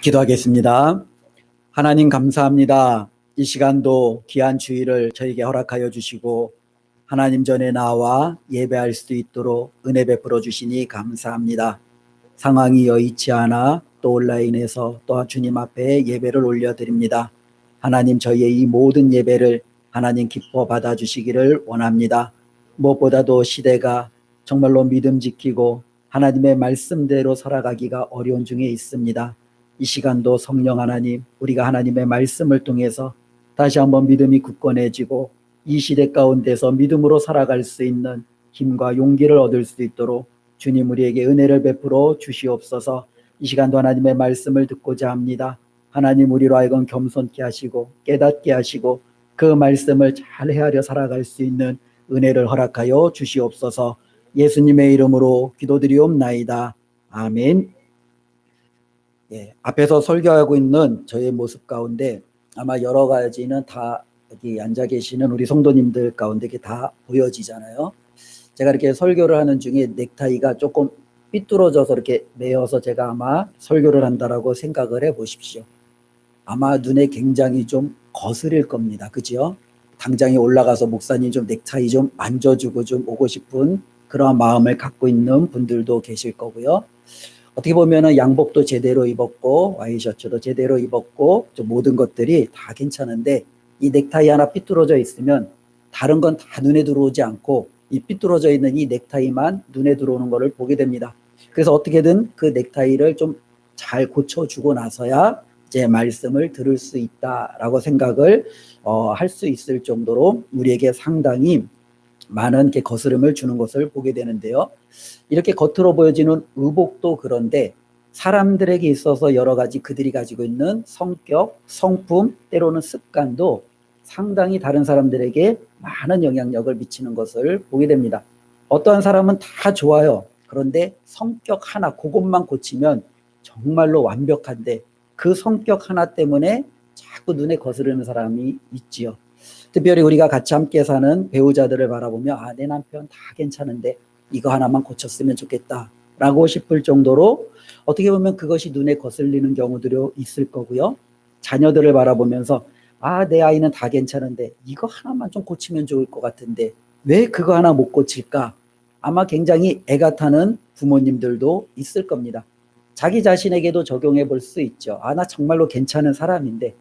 기도하겠습니다. 하나님 감사합니다. 이 시간도 귀한 주일을 저에게 허락하여 주시고 하나님 전에 나와 예배할 수 있도록 은혜 베풀어 주시니 감사합니다. 상황이 여의치 않아 또 온라인에서 또 주님 앞에 예배를 올려드립니다. 하나님 저희의 이 모든 예배를 하나님 기뻐 받아주시기를 원합니다. 무엇보다도 시대가 정말로 믿음 지키고 하나님의 말씀대로 살아가기가 어려운 중에 있습니다. 이 시간도 성령 하나님, 우리가 하나님의 말씀을 통해서 다시 한번 믿음이 굳건해지고 이 시대 가운데서 믿음으로 살아갈 수 있는 힘과 용기를 얻을 수 있도록 주님 우리에게 은혜를 베풀어 주시옵소서. 이 시간도 하나님의 말씀을 듣고자 합니다. 하나님 우리로 하여금 겸손케 하시고 깨닫게 하시고 그 말씀을 잘 헤아려 살아갈 수 있는 은혜를 허락하여 주시옵소서. 예수님의 이름으로 기도드리옵나이다. 아멘. 앞에서 설교하고 있는 저의 모습 가운데 아마 여러 가지는 다 여기 앉아 계시는 우리 성도님들 가운데 다 보여지잖아요. 제가 이렇게 설교를 하는 중에 넥타이가 조금 삐뚤어져서 이렇게 매어서 제가 아마 설교를 한다라고 생각을 해 보십시오. 아마 눈에 굉장히 좀 거슬릴 겁니다. 그죠? 당장에 올라가서 목사님 좀 넥타이 좀 만져주고 좀 오고 싶은 그런 마음을 갖고 있는 분들도 계실 거고요. 어떻게 보면은 양복도 제대로 입었고 와이셔츠도 제대로 입었고 모든 것들이 다 괜찮은데 이 넥타이 하나 삐뚤어져 있으면 다른 건 다 눈에 들어오지 않고 이 삐뚤어져 있는 이 넥타이만 눈에 들어오는 것을 보게 됩니다. 그래서 어떻게든 그 넥타이를 좀 잘 고쳐주고 나서야 이제 말씀을 들을 수 있다라고 생각을 할 수 있을 정도로 우리에게 상당히 많은 거스름을 주는 것을 보게 되는데요. 이렇게 겉으로 보여지는 의복도 그런데 사람들에게 있어서 여러 가지 그들이 가지고 있는 성격, 성품, 때로는 습관도 상당히 다른 사람들에게 많은 영향력을 미치는 것을 보게 됩니다. 어떠한 사람은 다 좋아요. 그런데 성격 하나, 그것만 고치면 정말로 완벽한데 그 성격 하나 때문에 자꾸 눈에 거스르는 사람이 있지요. 특별히 우리가 같이 함께 사는 배우자들을 바라보며 내 남편 다 괜찮은데 이거 하나만 고쳤으면 좋겠다 라고 싶을 정도로 어떻게 보면 그것이 눈에 거슬리는 경우들이 있을 거고요. 자녀들을 바라보면서 내 아이는 다 괜찮은데 이거 하나만 좀 고치면 좋을 것 같은데 왜 그거 하나 못 고칠까? 아마 굉장히 애가 타는 부모님들도 있을 겁니다. 자기 자신에게도 적용해 볼 수 있죠. 나 정말로 괜찮은 사람인데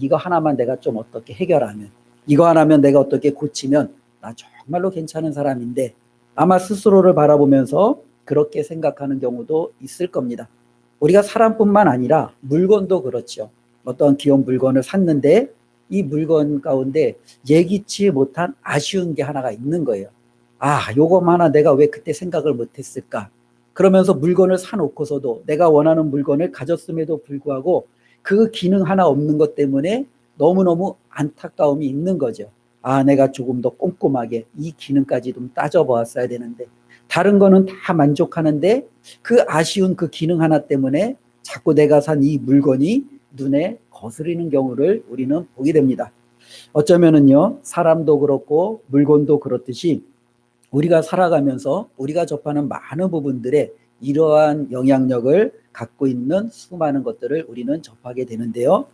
이거 하나만 내가 좀 어떻게 해결하면, 이거 하나면 내가 어떻게 고치면 나 정말로 괜찮은 사람인데 아마 스스로를 바라보면서 그렇게 생각하는 경우도 있을 겁니다. 우리가 사람뿐만 아니라 물건도 그렇죠. 어떤 귀여운 물건을 샀는데 이 물건 가운데 예기치 못한 아쉬운 게 하나가 있는 거예요. 요거만 하나 내가 왜 그때 생각을 못했을까? 그러면서 물건을 사놓고서도 내가 원하는 물건을 가졌음에도 불구하고 그 기능 하나 없는 것 때문에 너무너무 안타까움이 있는 거죠. 내가 조금 더 꼼꼼하게 이 기능까지 좀 따져보았어야 되는데 다른 거는 다 만족하는데 그 아쉬운 그 기능 하나 때문에 자꾸 내가 산 이 물건이 눈에 거스리는 경우를 우리는 보게 됩니다. 어쩌면은요, 사람도 그렇고 물건도 그렇듯이 우리가 살아가면서 우리가 접하는 많은 부분들에 이러한 영향력을 갖고 있는 수많은 것들을 우리는 접하게 되는데요.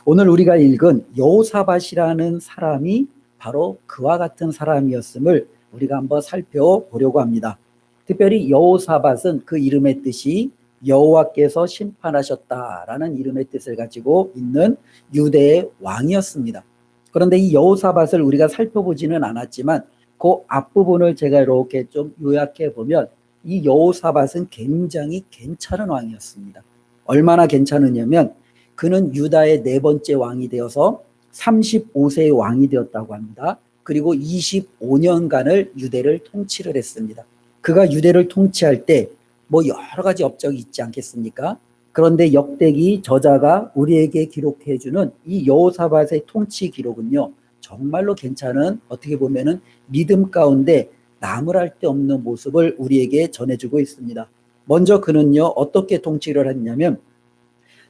오늘 우리가 읽은 여호사밧이라는 사람이 바로 그와 같은 사람이었음을 우리가 한번 살펴보려고 합니다. 특별히 여호사밧은 그 이름의 뜻이 여호와께서 심판하셨다라는 이름의 뜻을 가지고 있는 유대의 왕이었습니다. 그런데 이 여호사밧을 우리가 살펴보지는 않았지만 그 앞부분을 제가 이렇게 좀 요약해 보면 이 여호사밧은 굉장히 괜찮은 왕이었습니다. 얼마나 괜찮으냐면 그는 유다의 4번째 왕이 되어서 35세의 왕이 되었다고 합니다. 그리고 25년간을 유대를 통치를 했습니다. 그가 유대를 통치할 때 여러 가지 업적이 있지 않겠습니까? 그런데 역대기 저자가 우리에게 기록해주는 이 여호사밧의 통치 기록은요, 정말로 괜찮은, 어떻게 보면은 믿음 가운데 나무랄 데 없는 모습을 우리에게 전해주고 있습니다. 먼저 그는요, 어떻게 통치를 했냐면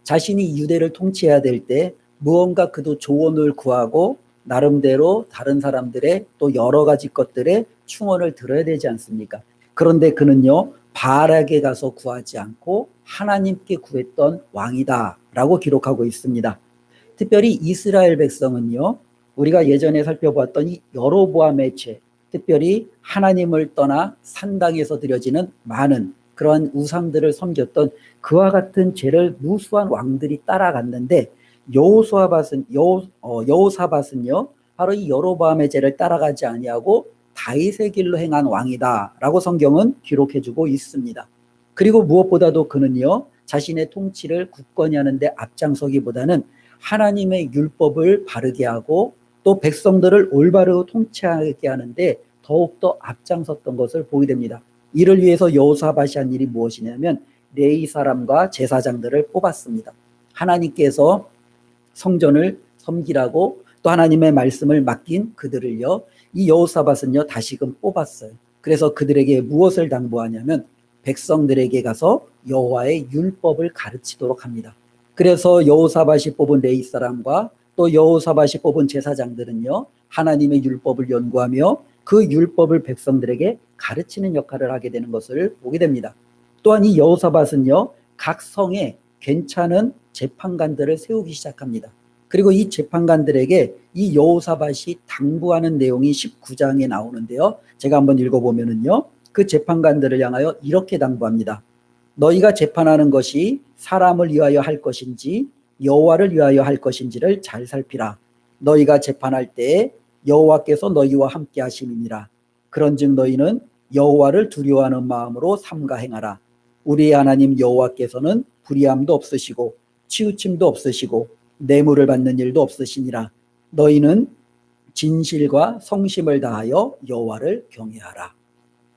자신이 유대를 통치해야 될 때 무언가 그도 조언을 구하고 나름대로 다른 사람들의 또 여러 가지 것들에 충원을 들어야 되지 않습니까? 그런데 그는요, 바알에게 가서 구하지 않고 하나님께 구했던 왕이다 라고 기록하고 있습니다. 특별히 이스라엘 백성은요, 우리가 예전에 살펴보았던 이 여로보암의 죄, 특별히 하나님을 떠나 산당에서 드려지는 많은 그러한 우상들을 섬겼던 그와 같은 죄를 무수한 왕들이 따라갔는데 여호사밧은요 바로 이 여로보암의 죄를 따라가지 아니하고 다윗의 길로 행한 왕이다라고 성경은 기록해주고 있습니다. 그리고 무엇보다도 그는요 자신의 통치를 굳건히 하는데 앞장서기보다는 하나님의 율법을 바르게 하고 또 백성들을 올바르고 통치하게 하는데 더욱더 앞장섰던 것을 보게 됩니다. 이를 위해서 여호사밧이 한 일이 무엇이냐면 레위 사람과 제사장들을 뽑았습니다. 하나님께서 성전을 섬기라고 또 하나님의 말씀을 맡긴 그들을요, 이 여호사밧은요 다시금 뽑았어요. 그래서 그들에게 무엇을 당부하냐면 백성들에게 가서 여호와의 율법을 가르치도록 합니다. 그래서 여호사밧이 뽑은 레위 사람과 또 여호사밧이 뽑은 제사장들은요 하나님의 율법을 연구하며 그 율법을 백성들에게 가르치는 역할을 하게 되는 것을 보게 됩니다. 또한 이 여호사밧은요 각 성에 괜찮은 재판관들을 세우기 시작합니다. 그리고 이 재판관들에게 이 여호사밧이 당부하는 내용이 19장에 나오는데요, 제가 한번 읽어보면은요 그 재판관들을 향하여 이렇게 당부합니다. 너희가 재판하는 것이 사람을 위하여 할 것인지 여호와를 위하여 할 것인지를 잘 살피라. 너희가 재판할 때에 여호와께서 너희와 함께 하심이니라. 그런즉 너희는 여호와를 두려워하는 마음으로 삼가 행하라. 우리의 하나님 여호와께서는 불의함도 없으시고 치우침도 없으시고 뇌물을 받는 일도 없으시니라. 너희는 진실과 성심을 다하여 여호와를 경외하라.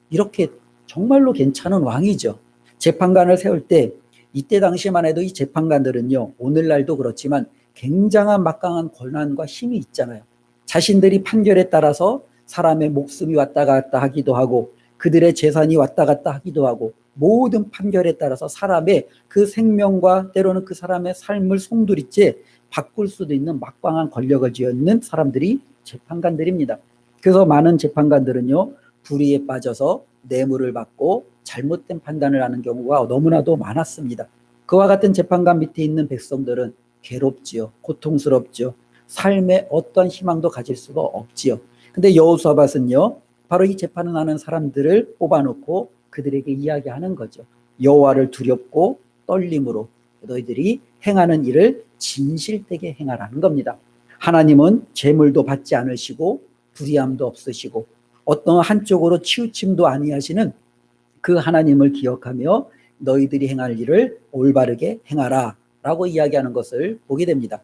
이렇게 정말로 괜찮은 왕이죠. 재판관을 세울 때 이때 당시만 해도 이 재판관들은요 오늘날도 그렇지만 굉장한 막강한 권한과 힘이 있잖아요. 자신들이 판결에 따라서 사람의 목숨이 왔다 갔다 하기도 하고 그들의 재산이 왔다 갔다 하기도 하고 모든 판결에 따라서 사람의 그 생명과 때로는 그 사람의 삶을 송두리째 바꿀 수도 있는 막강한 권력을 쥐어있는 사람들이 재판관들입니다. 그래서 많은 재판관들은요 불의에 빠져서 뇌물을 받고 잘못된 판단을 하는 경우가 너무나도 많았습니다. 그와 같은 재판관 밑에 있는 백성들은 괴롭지요. 고통스럽죠. 삶에 어떠한 희망도 가질 수가 없지요. 근데 여호사밧은요 바로 이 재판을 하는 사람들을 뽑아놓고 그들에게 이야기하는 거죠. 여호와를 두렵고 떨림으로 너희들이 행하는 일을 진실되게 행하라는 겁니다. 하나님은 재물도 받지 않으시고 불의함도 없으시고 어떤 한쪽으로 치우침도 아니하시는 그 하나님을 기억하며 너희들이 행할 일을 올바르게 행하라 라고 이야기하는 것을 보게 됩니다.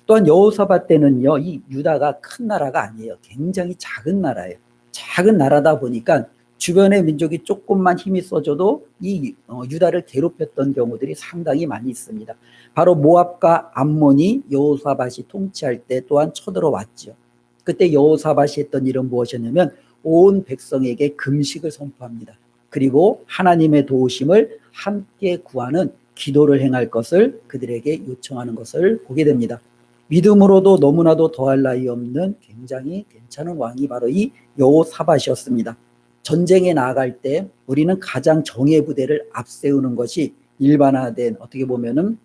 또한 여호사밧 때는요 이 유다가 큰 나라가 아니에요. 굉장히 작은 나라예요. 작은 나라다 보니까 주변의 민족이 조금만 힘이 써줘도 이 유다를 괴롭혔던 경우들이 상당히 많이 있습니다. 바로 모압과 암몬이 여호사밧이 통치할 때 또한 쳐들어왔죠. 그때 여호사밧이 했던 일은 무엇이었냐면 온 백성에게 금식을 선포합니다. 그리고 하나님의 도우심을 함께 구하는 기도를 행할 것을 그들에게 요청하는 것을 보게 됩니다. 믿음으로도 너무나도 더할 나위 없는 굉장히 괜찮은 왕이 바로 이 여호사밧이었습니다. 전쟁에 나아갈 때 우리는 가장 정예 부대를 앞세우는 것이 일반화된 어떻게 보면은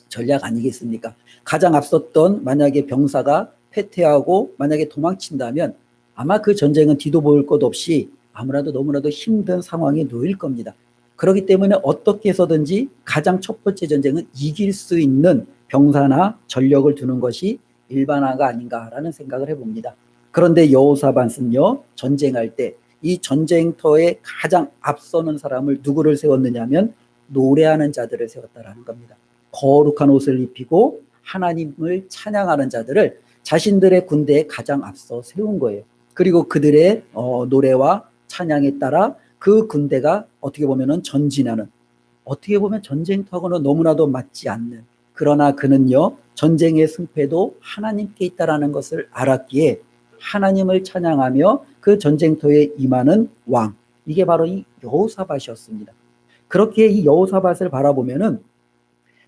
전략 아니겠습니까? 가장 앞섰던 만약에 병사가 패퇴하고 만약에 도망친다면 아마 그 전쟁은 뒤도 볼 것 없이 아무래도 너무나도 힘든 상황에 놓일 겁니다. 그렇기 때문에 어떻게 해서든지 가장 첫 번째 전쟁은 이길 수 있는 병사나 전력을 두는 것이 일반화가 아닌가라는 생각을 해봅니다. 그런데 여호사밧은요 전쟁할 때 이 전쟁터에 가장 앞서는 사람을 누구를 세웠느냐 하면 노래하는 자들을 세웠다라는 겁니다. 거룩한 옷을 입히고 하나님을 찬양하는 자들을 자신들의 군대에 가장 앞서 세운 거예요. 그리고 그들의 노래와 찬양에 따라 그 군대가 어떻게 보면은 전진하는, 어떻게 보면 전쟁터하고는 너무나도 맞지 않는, 그러나 그는요 전쟁의 승패도 하나님께 있다라는 것을 알았기에 하나님을 찬양하며 그 전쟁터에 임하는 왕, 이게 바로 이 여호사밧이었습니다. 그렇게 이 여호사밧을 바라보면은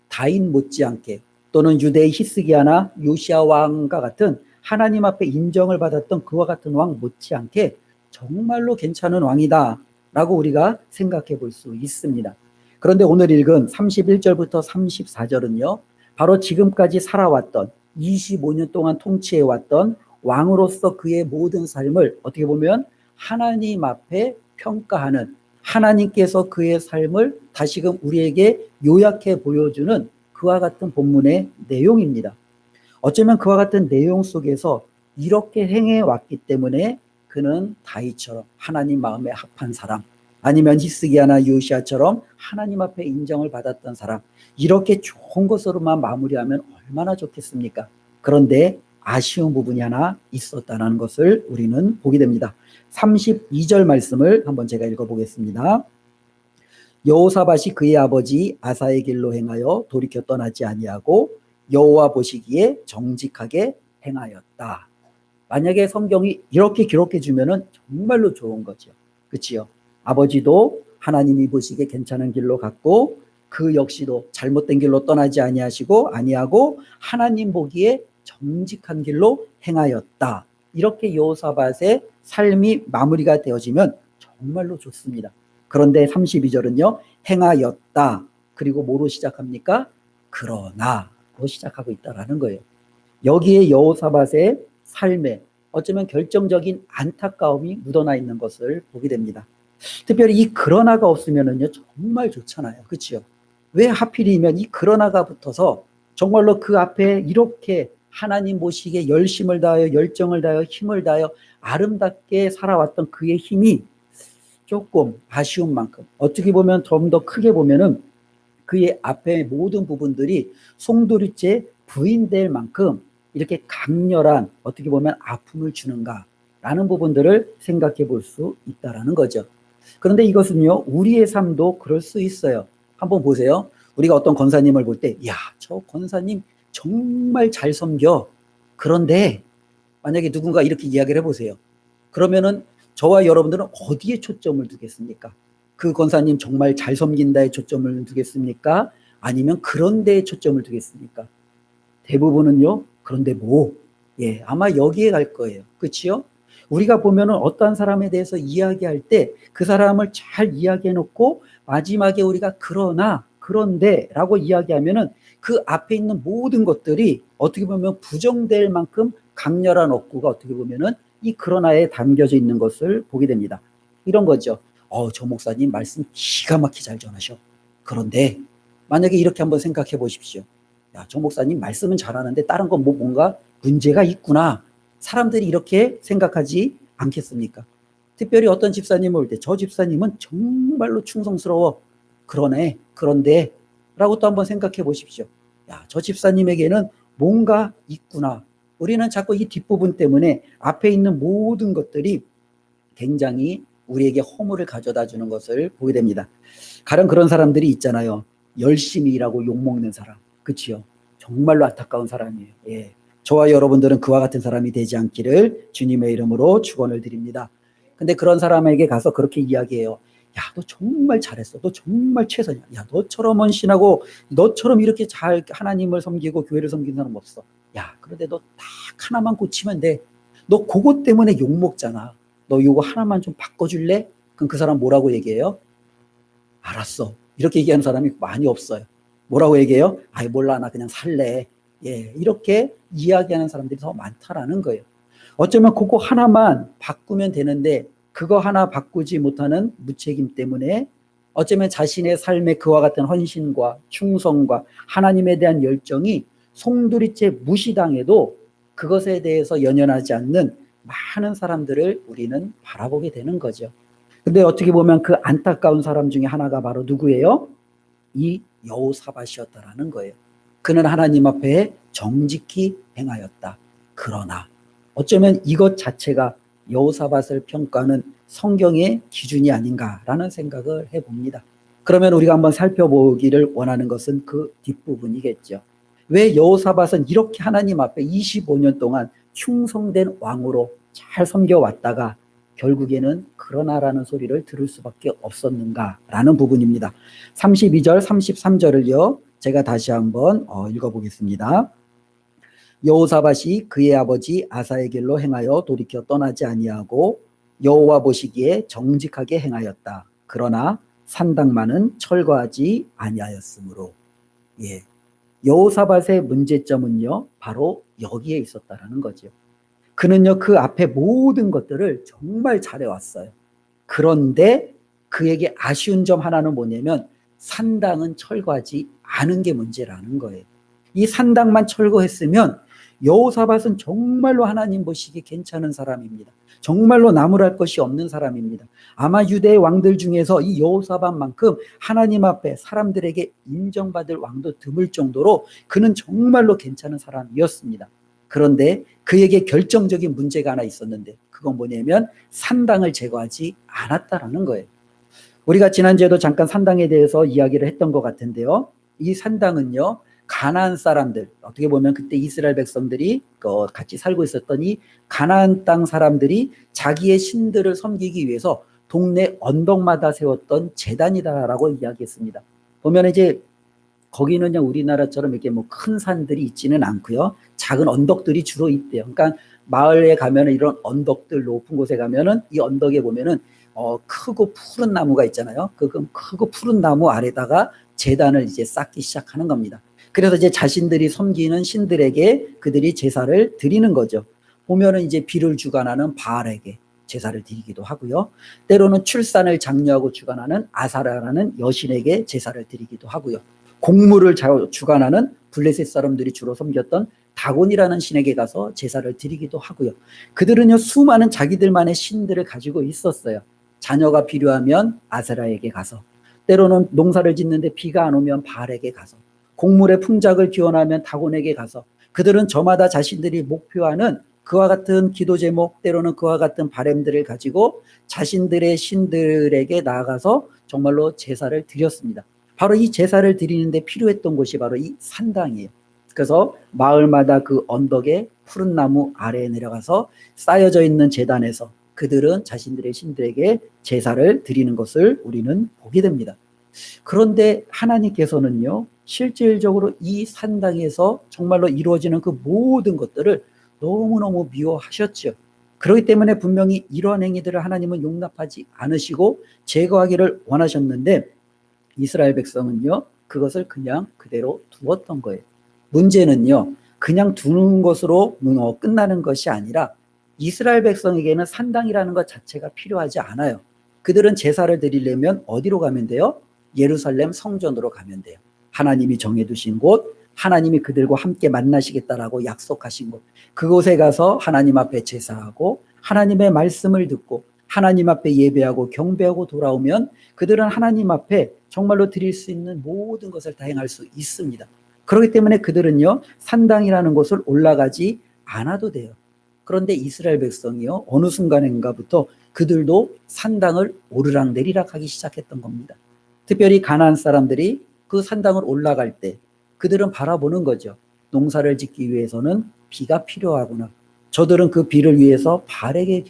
다윗 못지않게 또는 유대의 히스기야나 요시야 왕과 같은 하나님 앞에 인정을 받았던 그와 같은 왕 못지않게 정말로 괜찮은 왕이다 라고 우리가 생각해 볼 수 있습니다. 그런데 오늘 읽은 31절부터 34절은요 바로 지금까지 살아왔던 25년 동안 통치해왔던 왕으로서 그의 모든 삶을 어떻게 보면 하나님 앞에 평가하는, 하나님께서 그의 삶을 다시금 우리에게 요약해 보여주는 그와 같은 본문의 내용입니다. 어쩌면 그와 같은 내용 속에서 이렇게 행해 왔기 때문에 그는 다윗처럼 하나님 마음에 합한 사람, 아니면 히스기야나 요시야처럼 하나님 앞에 인정을 받았던 사람, 이렇게 좋은 것으로만 마무리하면 얼마나 좋겠습니까? 그런데 아쉬운 부분이 하나 있었다는 것을 우리는 보게 됩니다. 32절 말씀을 한번 제가 읽어보겠습니다. 여호사밧이 그의 아버지 아사의 길로 행하여 돌이켜 떠나지 아니하고 여호와 보시기에 정직하게 행하였다. 만약에 성경이 이렇게 기록해 주면은 정말로 좋은 거죠. 그렇지요? 아버지도 하나님이 보시기에 괜찮은 길로 갔고 그 역시도 잘못된 길로 떠나지 아니하고 하나님 보기에 정직한 길로 행하였다. 이렇게 여호사밧의 삶이 마무리가 되어지면 정말로 좋습니다. 그런데 32절은요. 행하였다. 그리고 뭐로 시작합니까? 그러나로 시작하고 있다라는 거예요. 여기에 여호사밧의 삶에 어쩌면 결정적인 안타까움이 묻어나 있는 것을 보게 됩니다. 특별히 이 그러나가 없으면은요 정말 좋잖아요. 그렇죠? 왜 하필이면 이 그러나가 붙어서 정말로 그 앞에 이렇게 하나님 보시기에 열심을 다하여 열정을 다하여 힘을 다하여 아름답게 살아왔던 그의 힘이 조금 아쉬운 만큼, 어떻게 보면 좀 더 크게 보면은 그의 앞에 모든 부분들이 송두리째 부인될 만큼 이렇게 강렬한 어떻게 보면 아픔을 주는가라는 부분들을 생각해 볼 수 있다라는 거죠. 그런데 이것은요 우리의 삶도 그럴 수 있어요. 한번 보세요. 우리가 어떤 권사님을 볼 때, 야, 저 권사님 정말 잘 섬겨. 그런데 만약에 누군가 이렇게 이야기를 해보세요. 그러면은 저와 여러분들은 어디에 초점을 두겠습니까? 그 권사님 정말 잘 섬긴다에 초점을 두겠습니까? 아니면 그런 데에 초점을 두겠습니까? 대부분은요, 그런데 뭐, 예, 아마 여기에 갈 거예요. 그치요? 우리가 보면은 어떠한 사람에 대해서 이야기할 때 그 사람을 잘 이야기해 놓고 마지막에 우리가 그러나, 그런데 라고 이야기하면은 그 앞에 있는 모든 것들이 어떻게 보면 부정될 만큼 강렬한 억구가 어떻게 보면은 이 그러나에 담겨져 있는 것을 보게 됩니다. 이런 거죠. 저 목사님 말씀 기가 막히게 잘 전하셔. 그런데 만약에 이렇게 한번 생각해 보십시오. 야, 저 목사님 말씀은 잘하는데 다른 건 뭔가 문제가 있구나. 사람들이 이렇게 생각하지 않겠습니까? 특별히 어떤 집사님을 볼 때 저 집사님은 정말로 충성스러워. 그러네. 그런데 라고 또 한번 생각해 보십시오. 야, 저 집사님에게는 뭔가 있구나. 우리는 자꾸 이 뒷부분 때문에 앞에 있는 모든 것들이 굉장히 우리에게 허물을 가져다 주는 것을 보게 됩니다. 가령 그런 사람들이 있잖아요. 열심히 일하고 욕먹는 사람. 그치요? 정말로 안타까운 사람이에요. 예. 저와 여러분들은 그와 같은 사람이 되지 않기를 주님의 이름으로 축원을 드립니다. 근데 그런 사람에게 가서 그렇게 이야기해요. 야, 너 정말 잘했어. 너 정말 최선이야. 야, 너처럼 헌신하고 너처럼 이렇게 잘 하나님을 섬기고 교회를 섬기는 사람 없어. 야, 그런데 너 딱 하나만 고치면 돼. 너 그것 때문에 욕먹잖아. 너 이거 하나만 좀 바꿔줄래? 그럼 그 사람 뭐라고 얘기해요? 알았어. 이렇게 얘기하는 사람이 많이 없어요. 뭐라고 얘기해요? 아이 몰라 나 그냥 살래. 예, 이렇게 이야기하는 사람들이 더 많다라는 거예요. 어쩌면 그거 하나만 바꾸면 되는데 그거 하나 바꾸지 못하는 무책임 때문에 어쩌면 자신의 삶의 그와 같은 헌신과 충성과 하나님에 대한 열정이 송두리째 무시당해도 그것에 대해서 연연하지 않는 많은 사람들을 우리는 바라보게 되는 거죠. 근데 어떻게 보면 그 안타까운 사람 중에 하나가 바로 누구예요? 이 여호사밧이었다라는 거예요. 그는 하나님 앞에 정직히 행하였다. 그러나 어쩌면 이것 자체가 여호사밧을 평가하는 성경의 기준이 아닌가라는 생각을 해봅니다. 그러면 우리가 한번 살펴보기를 원하는 것은 그 뒷부분이겠죠. 왜 여호사밧은 이렇게 하나님 앞에 25년 동안 충성된 왕으로 잘 섬겨왔다가 결국에는 그러나라는 소리를 들을 수밖에 없었는가라는 부분입니다. 32절, 33절을요. 제가 다시 한번 읽어보겠습니다. 여호사밧이 그의 아버지 아사의 길로 행하여 돌이켜 떠나지 아니하고 여호와 보시기에 정직하게 행하였다. 그러나 산당만은 철거하지 아니하였으므로. 예. 여호사밧의 문제점은요, 바로 여기에 있었다라는 거죠. 그는요, 그 앞에 모든 것들을 정말 잘해왔어요. 그런데 그에게 아쉬운 점 하나는 뭐냐면 산당은 철거하지 않은 게 문제라는 거예요. 이 산당만 철거했으면 여호사밧은 정말로 하나님 보시기에 괜찮은 사람입니다. 정말로 나무랄 것이 없는 사람입니다. 아마 유대의 왕들 중에서 이 여호사밧만큼 하나님 앞에 사람들에게 인정받을 왕도 드물 정도로 그는 정말로 괜찮은 사람이었습니다. 그런데 그에게 결정적인 문제가 하나 있었는데 그건 뭐냐면 산당을 제거하지 않았다라는 거예요. 우리가 지난주에도 잠깐 산당에 대해서 이야기를 했던 것 같은데요. 이 산당은요, 가나안 사람들, 어떻게 보면 그때 이스라엘 백성들이 같이 살고 있었던 이 가나안 땅 사람들이 자기의 신들을 섬기기 위해서 동네 언덕마다 세웠던 제단이다라고 이야기했습니다. 보면 이제 거기는 우리나라처럼 이렇게 뭐 큰 산들이 있지는 않고요. 작은 언덕들이 주로 있대요. 그러니까 마을에 가면은 이런 언덕들 높은 곳에 가면은 이 언덕에 보면은 크고 푸른 나무가 있잖아요. 그 크고 푸른 나무 아래다가 제단을 이제 쌓기 시작하는 겁니다. 그래서 이제 자신들이 섬기는 신들에게 그들이 제사를 드리는 거죠. 보면은 이제 비를 주관하는 바알에게 제사를 드리기도 하고요. 때로는 출산을 장려하고 주관하는 아사라라는 여신에게 제사를 드리기도 하고요. 곡물을 주관하는 블레셋 사람들이 주로 섬겼던 다곤이라는 신에게 가서 제사를 드리기도 하고요. 그들은요, 수많은 자기들만의 신들을 가지고 있었어요. 자녀가 필요하면 아세라에게 가서, 때로는 농사를 짓는데 비가 안 오면 바알에게 가서, 곡물의 풍작을 기원하면 다곤에게 가서, 그들은 저마다 자신들이 목표하는 그와 같은 기도 제목, 때로는 그와 같은 바램들을 가지고 자신들의 신들에게 나아가서 정말로 제사를 드렸습니다. 바로 이 제사를 드리는데 필요했던 곳이 바로 이 산당이에요. 그래서 마을마다 그 언덕에 푸른 나무 아래에 내려가서 쌓여져 있는 제단에서 그들은 자신들의 신들에게 제사를 드리는 것을 우리는 보게 됩니다. 그런데 하나님께서는요, 실질적으로 이 산당에서 정말로 이루어지는 그 모든 것들을 너무너무 미워하셨죠. 그렇기 때문에 분명히 이러한 행위들을 하나님은 용납하지 않으시고 제거하기를 원하셨는데 이스라엘 백성은요, 그것을 그냥 그대로 두었던 거예요. 문제는요, 그냥 두는 것으로 끝나는 것이 아니라 이스라엘 백성에게는 산당이라는 것 자체가 필요하지 않아요. 그들은 제사를 드리려면 어디로 가면 돼요? 예루살렘 성전으로 가면 돼요. 하나님이 정해두신 곳, 하나님이 그들과 함께 만나시겠다라고 약속하신 곳, 그곳에 가서 하나님 앞에 제사하고 하나님의 말씀을 듣고 하나님 앞에 예배하고 경배하고 돌아오면 그들은 하나님 앞에 정말로 드릴 수 있는 모든 것을 다 행할 수 있습니다. 그렇기 때문에 그들은요, 산당이라는 곳을 올라가지 않아도 돼요. 그런데 이스라엘 백성이요, 어느 순간인가부터 그들도 산당을 오르락내리락 하기 시작했던 겁니다. 특별히 가나안 사람들이 그 산당을 올라갈 때 그들은 바라보는 거죠. 농사를 짓기 위해서는 비가 필요하구나. 저들은 그 비를 위해서 바알에게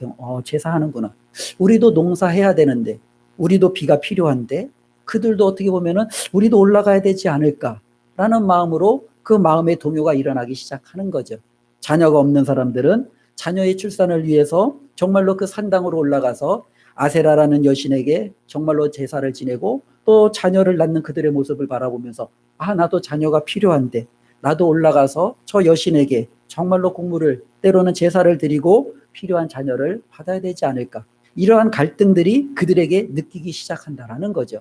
제사하는구나. 우리도 농사해야 되는데, 우리도 비가 필요한데, 그들도 어떻게 보면은 우리도 올라가야 되지 않을까라는 마음으로 그 마음의 동요가 일어나기 시작하는 거죠. 자녀가 없는 사람들은 자녀의 출산을 위해서 정말로 그 산당으로 올라가서 아세라라는 여신에게 정말로 제사를 지내고 또 자녀를 낳는 그들의 모습을 바라보면서 나도 자녀가 필요한데 나도 올라가서 저 여신에게 정말로 곡물을 때로는 제사를 드리고 필요한 자녀를 받아야 되지 않을까. 이러한 갈등들이 그들에게 느끼기 시작한다라는 거죠.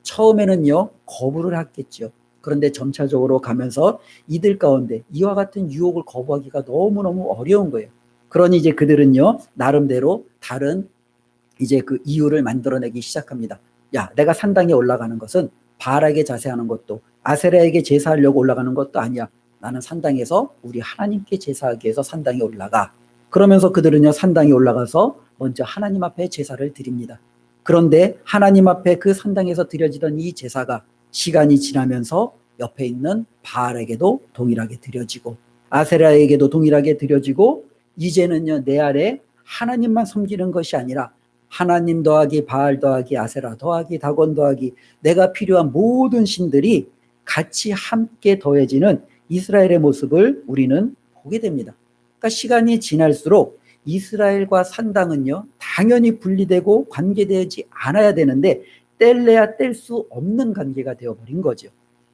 처음에는요, 거부를 했겠죠. 그런데 점차적으로 가면서 이들 가운데 이와 같은 유혹을 거부하기가 너무너무 어려운 거예요. 그러니 이제 그들은요, 나름대로 다른 이제 그 이유를 만들어내기 시작합니다. 야, 내가 산당에 올라가는 것은 바알에게 자세하는 것도 아세라에게 제사하려고 올라가는 것도 아니야. 나는 산당에서 우리 하나님께 제사하기 위해서 산당에 올라가. 그러면서 그들은요, 산당에 올라가서 먼저 하나님 앞에 제사를 드립니다. 그런데 하나님 앞에 그 산당에서 드려지던 이 제사가 시간이 지나면서 옆에 있는 바알에게도 동일하게 드려지고 아세라에게도 동일하게 드려지고 이제는요, 내 아래 하나님만 섬기는 것이 아니라 하나님 더하기 바알 더하기 아세라 더하기 다곤 더하기 내가 필요한 모든 신들이 같이 함께 더해지는 이스라엘의 모습을 우리는 보게 됩니다. 그러니까 시간이 지날수록 이스라엘과 산당은요, 당연히 분리되고 관계되지 않아야 되는데 뗄래야 뗄 수 없는 관계가 되어버린 거죠.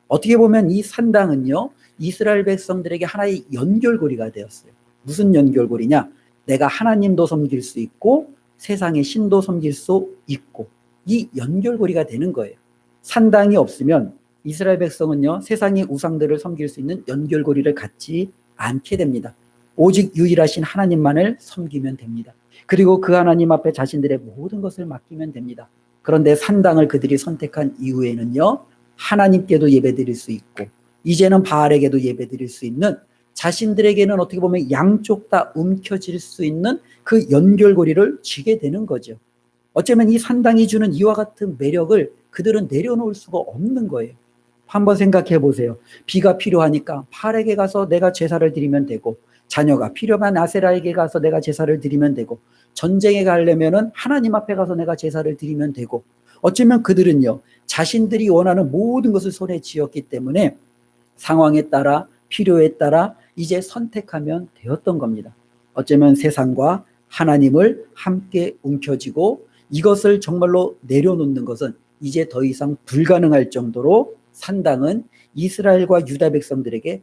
어떻게 보면 이 산당은요, 이스라엘 백성들에게 하나의 연결고리가 되었어요. 무슨 연결고리냐? 내가 하나님도 섬길 수 있고 세상의 신도 섬길 수 있고, 이 연결고리가 되는 거예요. 산당이 없으면 이스라엘 백성은요, 세상의 우상들을 섬길 수 있는 연결고리를 갖지 않게 됩니다. 오직 유일하신 하나님만을 섬기면 됩니다. 그리고 그 하나님 앞에 자신들의 모든 것을 맡기면 됩니다. 그런데 산당을 그들이 선택한 이후에는요, 하나님께도 예배드릴 수 있고 이제는 바알에게도 예배드릴 수 있는, 자신들에게는 어떻게 보면 양쪽 다 움켜질 수 있는 그 연결고리를 쥐게 되는 거죠. 어쩌면 이 산당이 주는 이와 같은 매력을 그들은 내려놓을 수가 없는 거예요. 한번 생각해 보세요. 비가 필요하니까 바알에게 가서 내가 제사를 드리면 되고, 자녀가 필요한 아세라에게 가서 내가 제사를 드리면 되고, 전쟁에 가려면은 하나님 앞에 가서 내가 제사를 드리면 되고, 어쩌면 그들은요, 자신들이 원하는 모든 것을 손에 쥐었기 때문에 상황에 따라 필요에 따라 이제 선택하면 되었던 겁니다. 어쩌면 세상과 하나님을 함께 움켜쥐고 이것을 정말로 내려놓는 것은 이제 더 이상 불가능할 정도로 산당은 이스라엘과 유다 백성들에게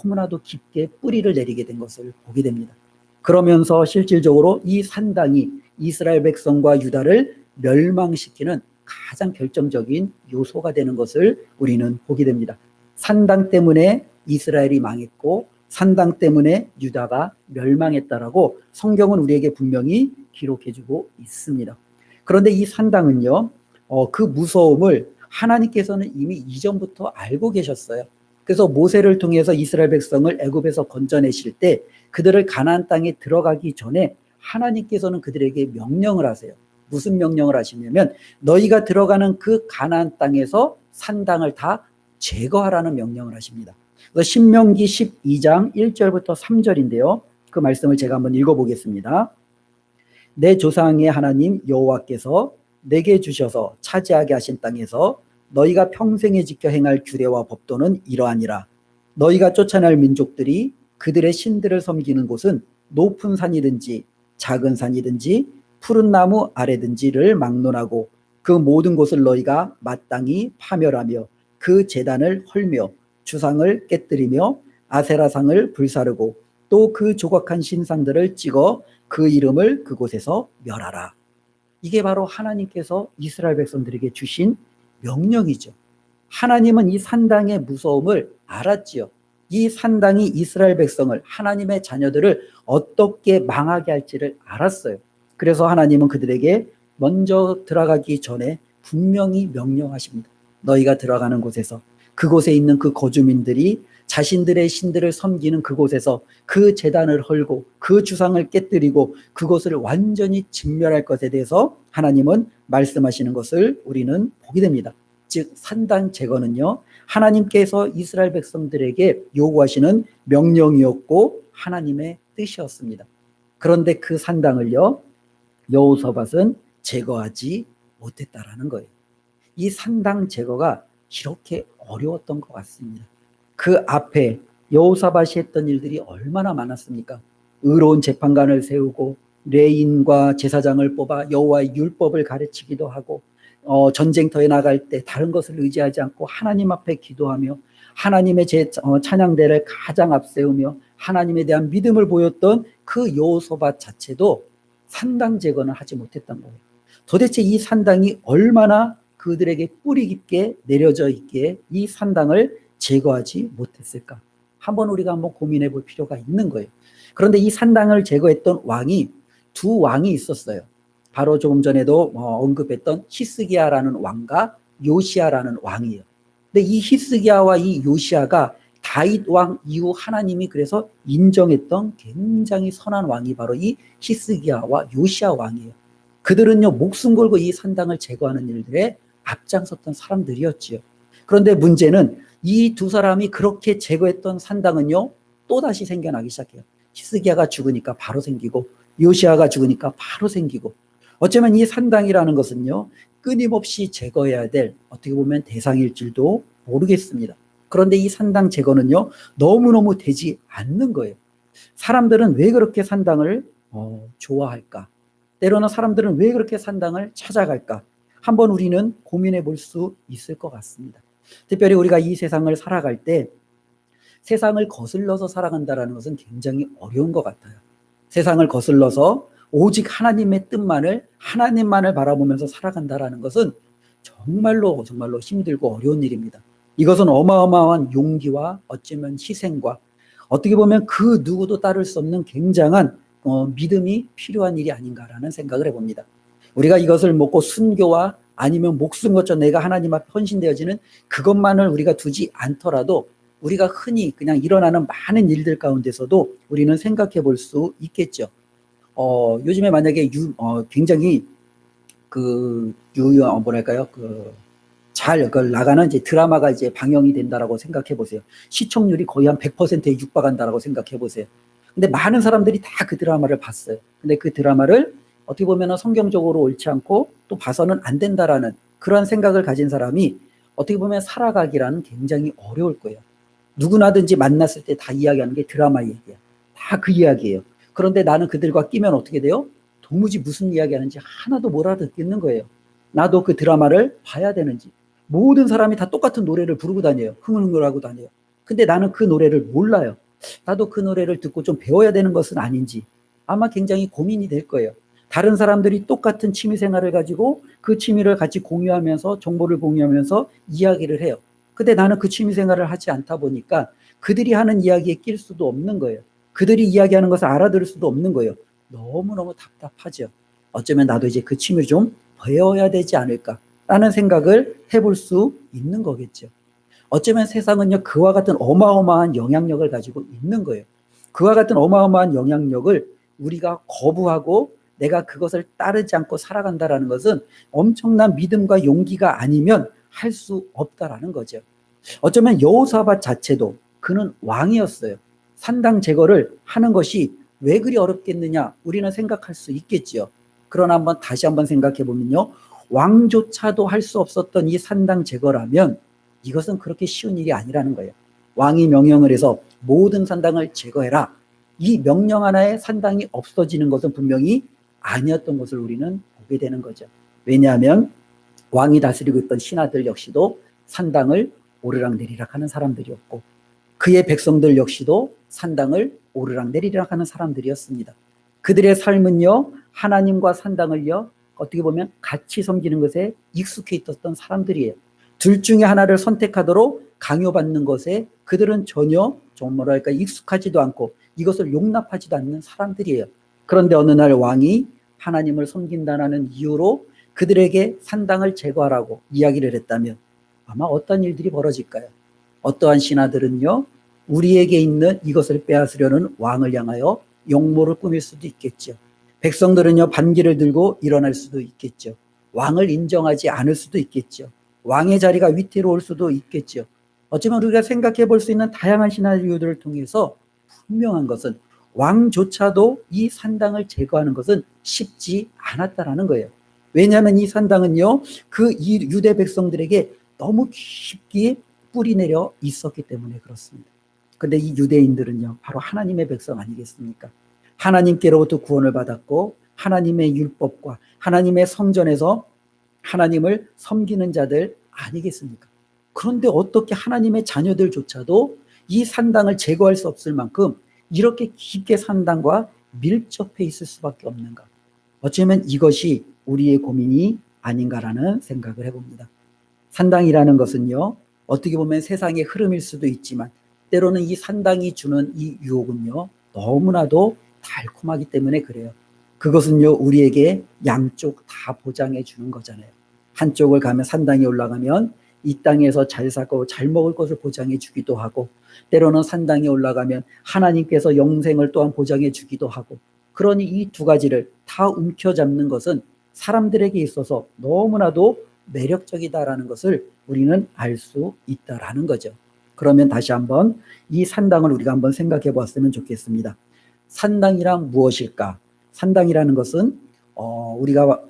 너무나도 깊게 뿌리를 내리게 된 것을 보게 됩니다. 그러면서 실질적으로 이 산당이 이스라엘 백성과 유다를 멸망시키는 가장 결정적인 요소가 되는 것을 우리는 보게 됩니다. 산당 때문에 이스라엘이 망했고 산당 때문에 유다가 멸망했다라고 성경은 우리에게 분명히 기록해주고 있습니다. 그런데 이 산당은요, 그 무서움을 하나님께서는 이미 이전부터 알고 계셨어요. 그래서 모세를 통해서 이스라엘 백성을 애굽에서 건져내실 때 그들을 가나안 땅에 들어가기 전에 하나님께서는 그들에게 명령을 하세요. 무슨 명령을 하시냐면 너희가 들어가는 그 가나안 땅에서 산당을 다 제거하라는 명령을 하십니다. 그래서 신명기 12장 1절부터 3절인데요. 그 말씀을 제가 한번 읽어보겠습니다. 내 조상의 하나님 여호와께서 내게 주셔서 차지하게 하신 땅에서 너희가 평생에 지켜 행할 규례와 법도는 이러하니라. 너희가 쫓아낼 민족들이 그들의 신들을 섬기는 곳은 높은 산이든지 작은 산이든지 푸른 나무 아래든지를 막론하고 그 모든 곳을 너희가 마땅히 파멸하며 그 제단을 헐며 주상을 깨뜨리며 아세라상을 불사르고 또 그 조각한 신상들을 찍어 그 이름을 그곳에서 멸하라. 이게 바로 하나님께서 이스라엘 백성들에게 주신 명령이죠. 하나님은 이 산당의 무서움을 알았지요. 이 산당이 이스라엘 백성을, 하나님의 자녀들을 어떻게 망하게 할지를 알았어요. 그래서 하나님은 그들에게 먼저 들어가기 전에 분명히 명령하십니다. 너희가 들어가는 곳에서, 그곳에 있는 그 거주민들이 자신들의 신들을 섬기는 그곳에서 그 제단을 헐고 그 주상을 깨뜨리고 그곳을 완전히 진멸할 것에 대해서 하나님은 말씀하시는 것을 우리는 보게 됩니다. 즉 산당 제거는요, 하나님께서 이스라엘 백성들에게 요구하시는 명령이었고 하나님의 뜻이었습니다. 그런데 그 산당을요, 여호사밧은 제거하지 못했다라는 거예요. 이 산당 제거가 이렇게 어려웠던 것 같습니다. 그 앞에 여호사밧이 했던 일들이 얼마나 많았습니까? 의로운 재판관을 세우고 레인과 제사장을 뽑아 여호와의 율법을 가르치기도 하고, 전쟁터에 나갈 때 다른 것을 의지하지 않고 하나님 앞에 기도하며 하나님의 찬양대를 가장 앞세우며 하나님에 대한 믿음을 보였던 그 여호사밧 자체도 산당 제거는 하지 못했던 거예요. 도대체 이 산당이 얼마나 그들에게 뿌리 깊게 내려져 있기에 이 산당을 제거하지 못했을까? 우리가 한번 고민해 볼 필요가 있는 거예요. 그런데 이 산당을 제거했던 왕이 두 왕이 있었어요. 바로 조금 전에도 언급했던 히스기야라는 왕과 요시야라는 왕이에요. 근데 이 히스기야와 이 요시야가 다윗 왕 이후 하나님이 그래서 인정했던 굉장히 선한 왕이 바로 이 히스기야와 요시야 왕이에요. 그들은요, 목숨 걸고 이 산당을 제거하는 일들에 앞장섰던 사람들이었지요. 그런데 문제는 이 두 사람이 그렇게 제거했던 산당은요, 또다시 생겨나기 시작해요. 히스기야가 죽으니까 바로 생기고 요시야가 죽으니까 바로 생기고, 어쩌면 이 산당이라는 것은요, 끊임없이 제거해야 될 어떻게 보면 대상일 줄도 모르겠습니다. 그런데 이 산당 제거는요, 너무너무 되지 않는 거예요. 사람들은 왜 그렇게 산당을 좋아할까? 때로는 사람들은 왜 그렇게 산당을 찾아갈까? 한번 우리는 고민해 볼 수 있을 것 같습니다. 특별히 우리가 이 세상을 살아갈 때 세상을 거슬러서 살아간다는 것은 굉장히 어려운 것 같아요. 세상을 거슬러서 오직 하나님의 뜻만을, 하나님만을 바라보면서 살아간다는 것은 정말로 정말로 힘들고 어려운 일입니다. 이것은 어마어마한 용기와 어쩌면 희생과 어떻게 보면 그 누구도 따를 수 없는 굉장한 믿음이 필요한 일이 아닌가라는 생각을 해봅니다. 우리가 이것을 먹고 순교와 아니면 목숨 거쳐 내가 하나님 앞에 헌신되어지는 그것만을 우리가 두지 않더라도 우리가 흔히 그냥 일어나는 많은 일들 가운데서도 우리는 생각해 볼 수 있겠죠. 요즘에 만약에 굉장히 뭐랄까요? 잘 나가는 이제 드라마가 이제 방영이 된다라고 생각해 보세요. 시청률이 거의 한 100%에 육박한다라고 생각해 보세요. 근데 많은 사람들이 다 그 드라마를 봤어요. 근데 그 드라마를 어떻게 보면 성경적으로 옳지 않고 또 봐서는 안 된다라는 그런 생각을 가진 사람이 어떻게 보면 살아가기라는 굉장히 어려울 거예요. 누구나든지 만났을 때 다 이야기하는 게 드라마 얘기야. 다 그 이야기예요. 그런데 나는 그들과 끼면 어떻게 돼요? 도무지 무슨 이야기 하는지 하나도 못 알아듣겠는 거예요. 나도 그 드라마를 봐야 되는지. 모든 사람이 다 똑같은 노래를 부르고 다녀요. 흥얼흥얼하고 다녀요. 근데 나는 그 노래를 몰라요. 나도 그 노래를 듣고 좀 배워야 되는 것은 아닌지 아마 굉장히 고민이 될 거예요. 다른 사람들이 똑같은 취미 생활을 가지고 그 취미를 같이 공유하면서 정보를 공유하면서 이야기를 해요. 근데 나는 그 취미 생활을 하지 않다 보니까 그들이 하는 이야기에 낄 수도 없는 거예요. 그들이 이야기하는 것을 알아들을 수도 없는 거예요. 너무너무 답답하죠. 어쩌면 나도 이제 그 취미를 좀 배워야 되지 않을까라는 생각을 해볼 수 있는 거겠죠. 어쩌면 세상은요, 그와 같은 어마어마한 영향력을 가지고 있는 거예요. 그와 같은 어마어마한 영향력을 우리가 거부하고 내가 그것을 따르지 않고 살아간다라는 것은 엄청난 믿음과 용기가 아니면 할 수 없다라는 거죠. 어쩌면 여호사밧 자체도 그는 왕이었어요. 산당 제거를 하는 것이 왜 그리 어렵겠느냐 우리는 생각할 수 있겠지요. 그러나 다시 한번 생각해 보면요. 왕조차도 할 수 없었던 이 산당 제거라면 이것은 그렇게 쉬운 일이 아니라는 거예요. 왕이 명령을 해서 모든 산당을 제거해라. 이 명령 하나에 산당이 없어지는 것은 분명히 아니었던 것을 우리는 보게 되는 거죠. 왜냐하면 왕이 다스리고 있던 신하들 역시도 산당을 오르락내리락 하는 사람들이었고 그의 백성들 역시도 산당을 오르락내리락 하는 사람들이었습니다. 그들의 삶은요, 하나님과 산당을요, 어떻게 보면 같이 섬기는 것에 익숙해 있었던 사람들이에요. 둘 중에 하나를 선택하도록 강요받는 것에 그들은 전혀 좀 뭐랄까 익숙하지도 않고 이것을 용납하지도 않는 사람들이에요. 그런데 어느 날 왕이 하나님을 섬긴다는 이유로 그들에게 산당을 제거하라고 이야기를 했다면 아마 어떤 일들이 벌어질까요? 어떠한 신하들은요, 우리에게 있는 이것을 빼앗으려는 왕을 향하여 욕모를 꾸밀 수도 있겠죠. 백성들은요, 반기를 들고 일어날 수도 있겠죠. 왕을 인정하지 않을 수도 있겠죠. 왕의 자리가 위태로울 수도 있겠죠. 어쩌면 우리가 생각해 볼 수 있는 다양한 시나리오들을 통해서 분명한 것은 왕조차도 이 산당을 제거하는 것은 쉽지 않았다라는 거예요. 왜냐하면 이 산당은요, 그 유대 백성들에게 너무 깊게 뿌리 내려 있었기 때문에 그렇습니다. 근데 이 유대인들은요, 바로 하나님의 백성 아니겠습니까? 하나님께로부터 구원을 받았고 하나님의 율법과 하나님의 성전에서 하나님을 섬기는 자들 아니겠습니까? 그런데 어떻게 하나님의 자녀들조차도 이 산당을 제거할 수 없을 만큼 이렇게 깊게 산당과 밀접해 있을 수밖에 없는가? 어쩌면 이것이 우리의 고민이 아닌가라는 생각을 해봅니다. 산당이라는 것은요, 어떻게 보면 세상의 흐름일 수도 있지만 때로는 이 산당이 주는 이 유혹은요, 너무나도 달콤하기 때문에 그래요. 그것은요, 우리에게 양쪽 다 보장해 주는 거잖아요. 한쪽을 가면 산당에 올라가면 이 땅에서 잘 살고 잘 먹을 것을 보장해 주기도 하고 때로는 산당에 올라가면 하나님께서 영생을 또한 보장해 주기도 하고 그러니 이 두 가지를 다 움켜잡는 것은 사람들에게 있어서 너무나도 매력적이다라는 것을 우리는 알 수 있다라는 거죠. 그러면 다시 한번 이 산당을 우리가 한번 생각해 보았으면 좋겠습니다. 산당이란 무엇일까? 산당이라는 것은 우리가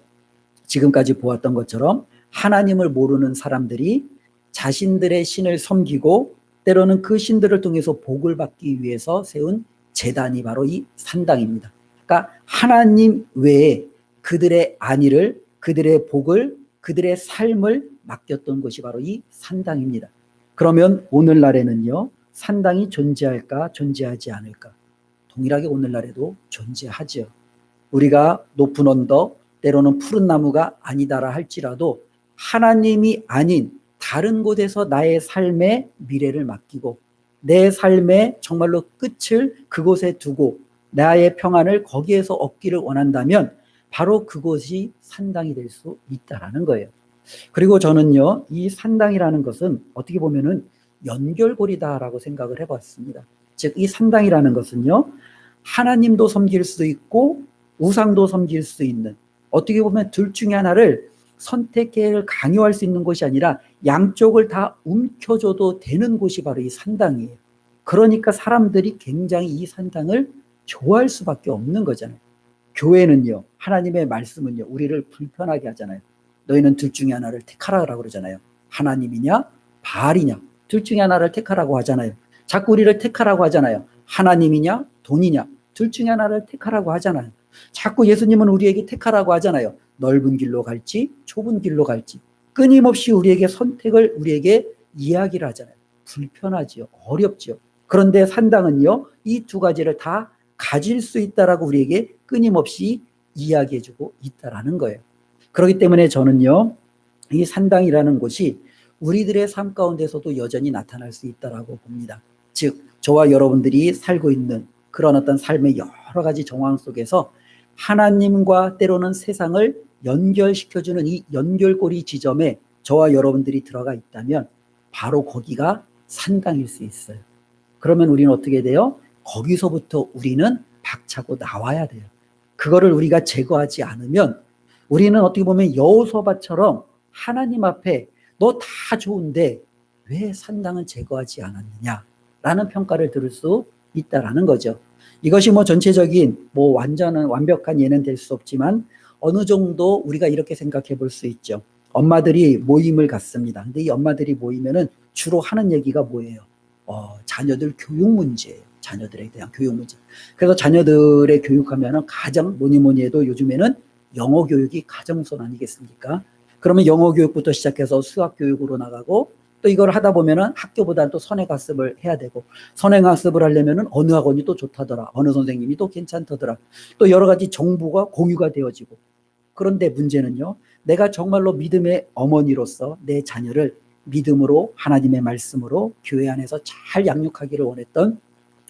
지금까지 보았던 것처럼 하나님을 모르는 사람들이 자신들의 신을 섬기고 때로는 그 신들을 통해서 복을 받기 위해서 세운 제단이 바로 이 산당입니다. 그러니까 하나님 외에 그들의 안위를, 그들의 복을, 그들의 삶을 맡겼던 것이 바로 이 산당입니다. 그러면 오늘날에는요, 산당이 존재할까, 존재하지 않을까? 동일하게 오늘날에도 존재하죠. 우리가 높은 언덕, 때로는 푸른 나무가 아니다라 할지라도 하나님이 아닌 다른 곳에서 나의 삶의 미래를 맡기고 내 삶의 정말로 끝을 그곳에 두고 나의 평안을 거기에서 얻기를 원한다면 바로 그곳이 산당이 될 수 있다라는 거예요. 그리고 저는요, 이 산당이라는 것은 어떻게 보면은 연결고리다라고 생각을 해봤습니다. 즉, 이 산당이라는 것은요, 하나님도 섬길 수 있고 우상도 섬길 수 있는, 어떻게 보면 둘 중에 하나를 선택을 강요할 수 있는 곳이 아니라 양쪽을 다 움켜줘도 되는 곳이 바로 이 산당이에요. 그러니까 사람들이 굉장히 이 산당을 좋아할 수밖에 없는 거잖아요. 교회는요, 하나님의 말씀은요, 우리를 불편하게 하잖아요. 너희는 둘 중에 하나를 택하라고 그러잖아요. 하나님이냐 바알이냐, 둘 중에 하나를 택하라고 하잖아요. 자꾸 우리를 택하라고 하잖아요. 하나님이냐 돈이냐, 둘 중에 하나를 택하라고 하잖아요. 자꾸 예수님은 우리에게 택하라고 하잖아요. 넓은 길로 갈지 좁은 길로 갈지 끊임없이 우리에게 선택을 우리에게 이야기를 하잖아요. 불편하지요. 어렵지요. 그런데 산당은요, 이 두 가지를 다 가질 수 있다라고 우리에게 끊임없이 이야기해주고 있다라는 거예요. 그렇기 때문에 저는요, 이 산당이라는 곳이 우리들의 삶 가운데서도 여전히 나타날 수 있다라고 봅니다. 즉, 저와 여러분들이 살고 있는 그런 어떤 삶의 여러 가지 정황 속에서 하나님과 때로는 세상을 연결시켜주는 이 연결고리 지점에 저와 여러분들이 들어가 있다면 바로 거기가 산당일 수 있어요. 그러면 우리는 어떻게 돼요? 거기서부터 우리는 박차고 나와야 돼요. 그거를 우리가 제거하지 않으면 우리는 어떻게 보면 여호수아처럼 하나님 앞에 너 다 좋은데 왜 산당을 제거하지 않았느냐라는 평가를 들을 수 있다라는 거죠. 이것이 뭐 전체적인 뭐 완벽한 예는 될 수 없지만 어느 정도 우리가 이렇게 생각해 볼 수 있죠. 엄마들이 모임을 갖습니다. 근데 이 엄마들이 모이면은 주로 하는 얘기가 뭐예요? 자녀들 교육 문제예요. 자녀들에 대한 교육 문제. 그래서 자녀들의 교육하면은 가장 뭐니 해도 요즘에는 영어 교육이 가정선 아니겠습니까? 그러면 영어 교육부터 시작해서 수학 교육으로 나가고 또 이걸 하다 보면은 학교보다는 또 선행학습을 해야 되고 선행학습을 하려면은 어느 학원이 또 좋다더라. 어느 선생님이 또 괜찮다더라. 또 여러 가지 정보가 공유가 되어지고. 그런데 문제는요, 내가 정말로 믿음의 어머니로서 내 자녀를 믿음으로 하나님의 말씀으로 교회 안에서 잘 양육하기를 원했던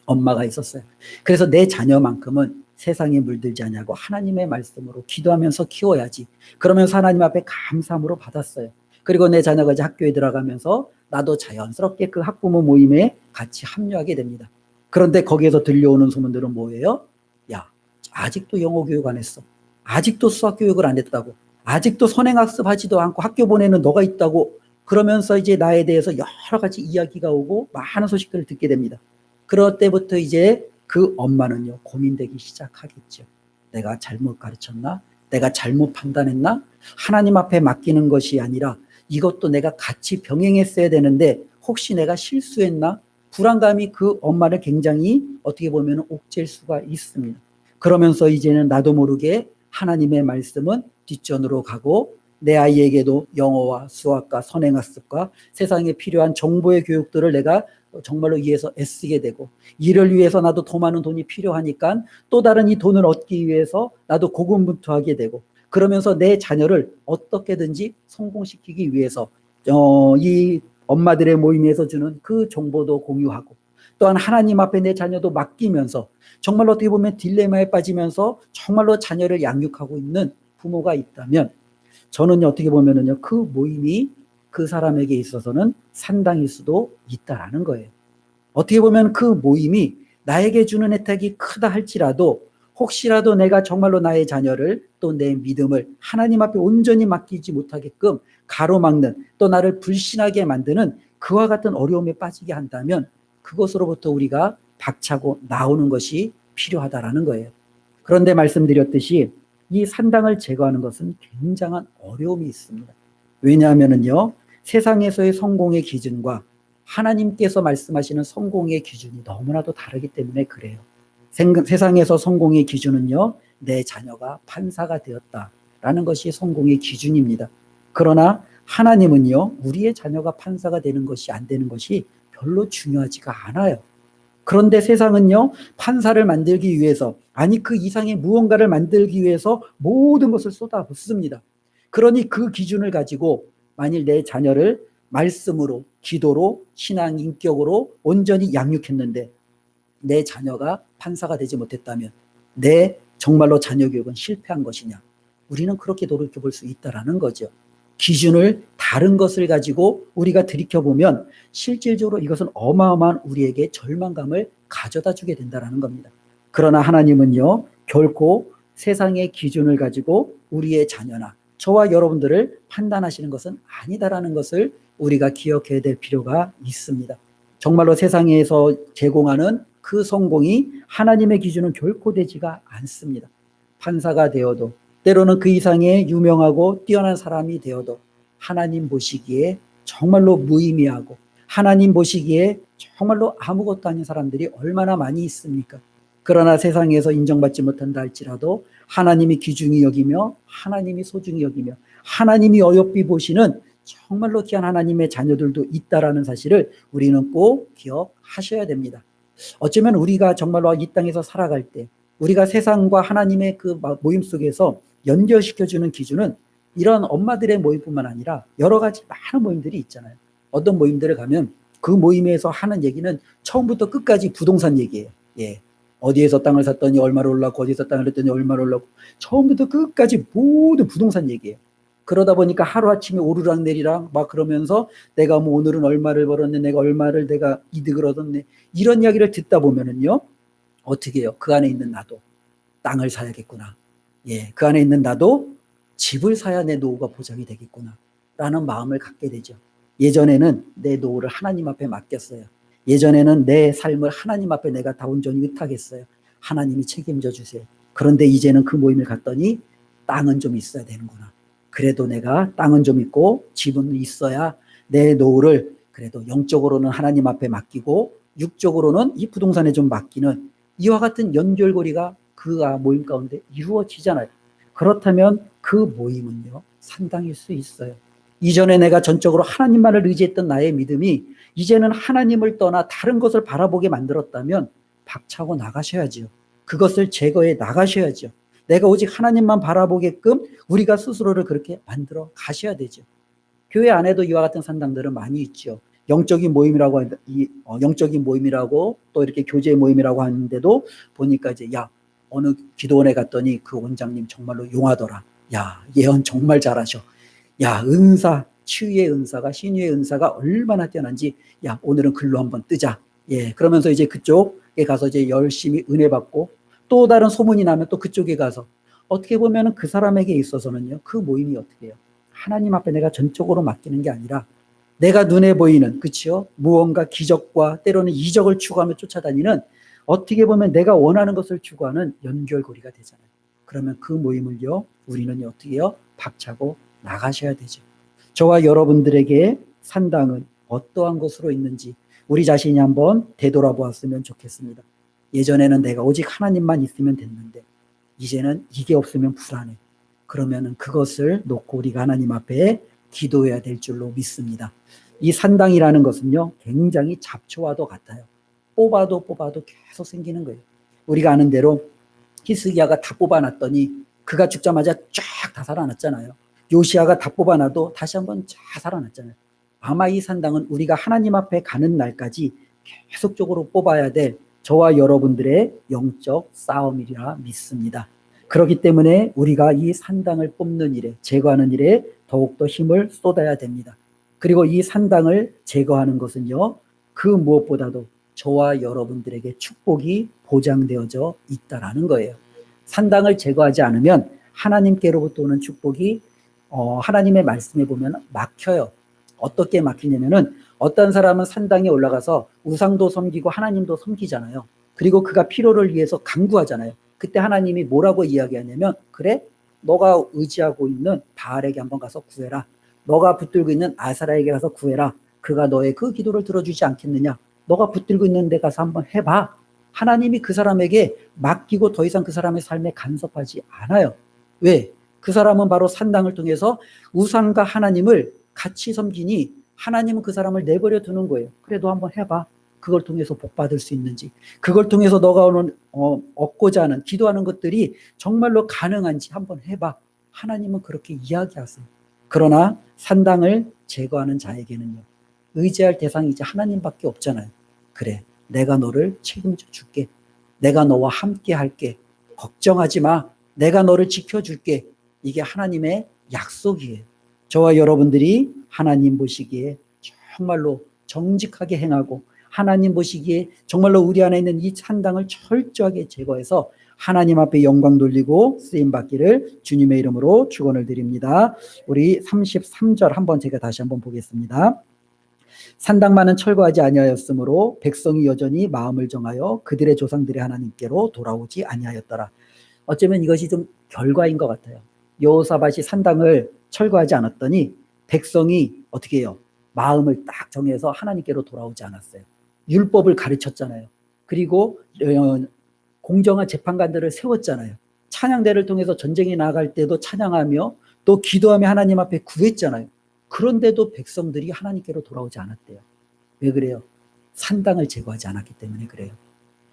엄마가 있었어요. 그래서 내 자녀만큼은 세상에 물들지 않냐고 하나님의 말씀으로 기도하면서 키워야지. 그러면서 하나님 앞에 감사함으로 받았어요. 그리고 내 자녀가 이제 학교에 들어가면서 나도 자연스럽게 그 학부모 모임에 같이 합류하게 됩니다. 그런데 거기에서 들려오는 소문들은 뭐예요? 야, 아직도 영어 교육 안 했어. 아직도 수학 교육을 안 했다고. 아직도 선행학습 하지도 않고 학교 보내는 너가 있다고. 그러면서 이제 나에 대해서 여러 가지 이야기가 오고 많은 소식들을 듣게 됩니다. 그럴 때부터 이제 그 엄마는요, 고민되기 시작하겠죠. 내가 잘못 가르쳤나? 내가 잘못 판단했나? 하나님 앞에 맡기는 것이 아니라 이것도 내가 같이 병행했어야 되는데 혹시 내가 실수했나? 불안감이 그 엄마를 굉장히 어떻게 보면 옥죄일 수가 있습니다. 그러면서 이제는 나도 모르게 하나님의 말씀은 뒷전으로 가고 내 아이에게도 영어와 수학과 선행학습과 세상에 필요한 정보의 교육들을 내가 정말로 위해서 애쓰게 되고 이를 위해서 나도 더 많은 돈이 필요하니까 또 다른 이 돈을 얻기 위해서 나도 고군분투하게 되고 그러면서 내 자녀를 어떻게든지 성공시키기 위해서 이 엄마들의 모임에서 주는 그 정보도 공유하고 또한 하나님 앞에 내 자녀도 맡기면서 정말로 어떻게 보면 딜레마에 빠지면서 정말로 자녀를 양육하고 있는 부모가 있다면 저는 어떻게 보면은요, 그 모임이 그 사람에게 있어서는 산당일 수도 있다라는 거예요. 어떻게 보면 그 모임이 나에게 주는 혜택이 크다 할지라도 혹시라도 내가 정말로 나의 자녀를 또 내 믿음을 하나님 앞에 온전히 맡기지 못하게끔 가로막는 또 나를 불신하게 만드는 그와 같은 어려움에 빠지게 한다면 그것으로부터 우리가 박차고 나오는 것이 필요하다라는 거예요. 그런데 말씀드렸듯이 이 산당을 제거하는 것은 굉장한 어려움이 있습니다. 왜냐하면요, 세상에서의 성공의 기준과 하나님께서 말씀하시는 성공의 기준이 너무나도 다르기 때문에 그래요. 세상에서 성공의 기준은요, 내 자녀가 판사가 되었다라는 것이 성공의 기준입니다. 그러나 하나님은요, 우리의 자녀가 판사가 되는 것이 안 되는 것이 별로 중요하지가 않아요. 그런데 세상은요, 판사를 만들기 위해서, 아니 그 이상의 무언가를 만들기 위해서 모든 것을 쏟아붓습니다. 그러니 그 기준을 가지고 만일 내 자녀를 말씀으로, 기도로, 신앙, 인격으로 온전히 양육했는데 내 자녀가 판사가 되지 못했다면 내 정말로 자녀 교육은 실패한 것이냐? 우리는 그렇게 돌이켜볼 수 있다라는 거죠. 기준을 다른 것을 가지고 우리가 들이켜보면 실질적으로 이것은 어마어마한 우리에게 절망감을 가져다 주게 된다는 겁니다. 그러나 하나님은요, 결코 세상의 기준을 가지고 우리의 자녀나 저와 여러분들을 판단하시는 것은 아니다라는 것을 우리가 기억해야 될 필요가 있습니다. 정말로 세상에서 제공하는 그 성공이 하나님의 기준은 결코 되지가 않습니다. 판사가 되어도 때로는 그 이상의 유명하고 뛰어난 사람이 되어도 하나님 보시기에 정말로 무의미하고 하나님 보시기에 정말로 아무것도 아닌 사람들이 얼마나 많이 있습니까? 그러나 세상에서 인정받지 못한다 할지라도 하나님이 귀중히 여기며 하나님이 소중히 여기며 하나님이 어여삐 보시는 정말로 귀한 하나님의 자녀들도 있다라는 사실을 우리는 꼭 기억하셔야 됩니다. 어쩌면 우리가 정말로 이 땅에서 살아갈 때 우리가 세상과 하나님의 그 모임 속에서 연결시켜주는 기준은 이런 엄마들의 모임뿐만 아니라 여러 가지 많은 모임들이 있잖아요. 어떤 모임들을 가면 그 모임에서 하는 얘기는 처음부터 끝까지 부동산 얘기예요. 예. 어디에서 땅을 샀더니 얼마를 올랐고 어디에서 땅을 샀더니 얼마를 올랐고 처음부터 끝까지 모두 부동산 얘기예요. 그러다 보니까 하루아침에 오르락 내리락 막 그러면서 내가 뭐 오늘은 얼마를 벌었네, 내가 얼마를 내가 이득을 얻었네, 이런 이야기를 듣다 보면은요, 어떻게 해요? 그 안에 있는 나도 땅을 사야겠구나. 예, 그 안에 있는 나도 집을 사야 내 노후가 보장이 되겠구나 라는 마음을 갖게 되죠. 예전에는 내 노후를 하나님 앞에 맡겼어요. 예전에는 내 삶을 하나님 앞에 내가 다 온전히 의탁했어요. 하나님이 책임져 주세요. 그런데 이제는 그 모임을 갔더니 땅은 좀 있어야 되는구나. 그래도 내가 땅은 좀 있고 집은 있어야 내 노후를 그래도 영적으로는 하나님 앞에 맡기고 육적으로는 이 부동산에 좀 맡기는 이와 같은 연결고리가 그 모임 가운데 이루어지잖아요. 그렇다면 그 모임은요, 상당일 수 있어요. 이전에 내가 전적으로 하나님만을 의지했던 나의 믿음이 이제는 하나님을 떠나 다른 것을 바라보게 만들었다면 박차고 나가셔야죠. 그것을 제거해 나가셔야죠. 내가 오직 하나님만 바라보게끔 우리가 스스로를 그렇게 만들어 가셔야 되죠. 교회 안에도 이와 같은 산당들은 많이 있죠. 영적인 모임이라고 또 이렇게 교제 모임이라고 하는데도 보니까 이제 어느 기도원에 갔더니 그 원장님 정말로 용하더라. 예언 정말 잘하셔. 은사, 치유의 은사가, 신유의 은사가 얼마나 뛰어난지, 오늘은 글로 한번 뜨자. 예, 그러면서 이제 그쪽에 가서 이제 열심히 은혜 받고 또 다른 소문이 나면 또 그쪽에 가서 어떻게 보면은 그 사람에게 있어서는요, 그 모임이 어떻게 해요? 하나님 앞에 내가 전적으로 맡기는 게 아니라 내가 눈에 보이는, 그치요? 무언가 기적과 때로는 이적을 추구하며 쫓아다니는 어떻게 보면 내가 원하는 것을 추구하는 연결고리가 되잖아요. 그러면 그 모임을요, 우리는 어떻게 해요? 박차고 나가셔야 되죠. 저와 여러분들에게 산당은 어떠한 것으로 있는지 우리 자신이 한번 되돌아보았으면 좋겠습니다. 예전에는 내가 오직 하나님만 있으면 됐는데 이제는 이게 없으면 불안해. 그러면은 그것을 놓고 우리가 하나님 앞에 기도해야 될 줄로 믿습니다. 이 산당이라는 것은요, 굉장히 잡초와도 같아요. 뽑아도 계속 생기는 거예요. 우리가 아는 대로 히스기야가 다 뽑아놨더니 그가 죽자마자 쫙 다 살아났잖아요. 요시야가 다 뽑아놔도 다시 한번 쫙 살아났잖아요. 아마 이 산당은 우리가 하나님 앞에 가는 날까지 계속적으로 뽑아야 될 저와 여러분들의 영적 싸움이라 믿습니다. 그렇기 때문에 우리가 이 산당을 뽑는 일에, 제거하는 일에 더욱더 힘을 쏟아야 됩니다. 그리고 이 산당을 제거하는 것은요, 그 무엇보다도 저와 여러분들에게 축복이 보장되어져 있다라는 거예요. 산당을 제거하지 않으면 하나님께로부터 오는 축복이 하나님의 말씀에 보면 막혀요. 어떻게 막히냐면은 어떤 사람은 산당에 올라가서 우상도 섬기고 하나님도 섬기잖아요. 그리고 그가 필요를 위해서 간구하잖아요. 그때 하나님이 뭐라고 이야기하냐면, 그래, 너가 의지하고 있는 바알에게 한번 가서 구해라. 너가 붙들고 있는 아사라에게 가서 구해라. 그가 너의 그 기도를 들어주지 않겠느냐. 너가 붙들고 있는 데 가서 한번 해봐. 하나님이 그 사람에게 맡기고 더 이상 그 사람의 삶에 간섭하지 않아요. 왜? 그 사람은 바로 산당을 통해서 우상과 하나님을 같이 섬기니 하나님은 그 사람을 내버려 두는 거예요. 그래도 한번 해봐. 그걸 통해서 복 받을 수 있는지, 그걸 통해서 너가 얻고자 하는, 기도하는 것들이 정말로 가능한지 한번 해봐. 하나님은 그렇게 이야기하세요. 그러나 산당을 제거하는 자에게는요, 의지할 대상이 이제 하나님밖에 없잖아요. 그래, 내가 너를 책임져 줄게. 내가 너와 함께 할게. 걱정하지 마. 내가 너를 지켜줄게. 이게 하나님의 약속이에요. 저와 여러분들이 하나님 보시기에 정말로 정직하게 행하고, 하나님 보시기에 정말로 우리 안에 있는 이 산당을 철저하게 제거해서 하나님 앞에 영광 돌리고 쓰임 받기를 주님의 이름으로 축원을 드립니다. 우리 33절 한번 제가 다시 한번 보겠습니다. 산당만은 철거하지 아니하였으므로 백성이 여전히 마음을 정하여 그들의 조상들의 하나님께로 돌아오지 아니하였더라. 어쩌면 이것이 좀 결과인 것 같아요. 여호사밧이 산당을 철거하지 않았더니 백성이 어떻게 해요? 마음을 딱 정해서 하나님께로 돌아오지 않았어요. 율법을 가르쳤잖아요. 그리고 공정한 재판관들을 세웠잖아요. 찬양대를 통해서 전쟁에 나갈 때도 찬양하며 또 기도하며 하나님 앞에 구했잖아요. 그런데도 백성들이 하나님께로 돌아오지 않았대요. 왜 그래요? 산당을 제거하지 않았기 때문에 그래요.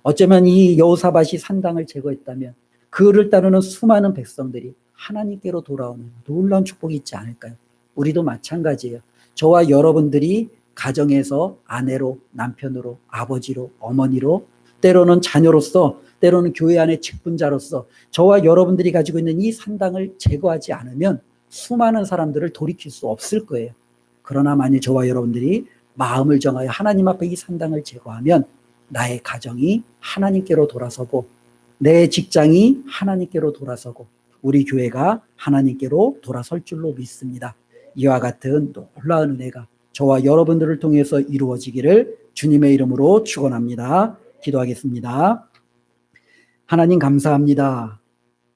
어쩌면 이 여호사밧이 산당을 제거했다면 그를 따르는 수많은 백성들이 하나님께로 돌아오는 놀라운 축복이 있지 않을까요? 우리도 마찬가지예요. 저와 여러분들이 가정에서 아내로, 남편으로, 아버지로, 어머니로, 때로는 자녀로서, 때로는 교회 안의 직분자로서 저와 여러분들이 가지고 있는 이 산당을 제거하지 않으면 수많은 사람들을 돌이킬 수 없을 거예요. 그러나 만일 저와 여러분들이 마음을 정하여 하나님 앞에 이 산당을 제거하면 나의 가정이 하나님께로 돌아서고, 내 직장이 하나님께로 돌아서고, 우리 교회가 하나님께로 돌아설 줄로 믿습니다. 이와 같은 놀라운 은혜가 저와 여러분들을 통해서 이루어지기를 주님의 이름으로 축원합니다. 기도하겠습니다. 하나님 감사합니다.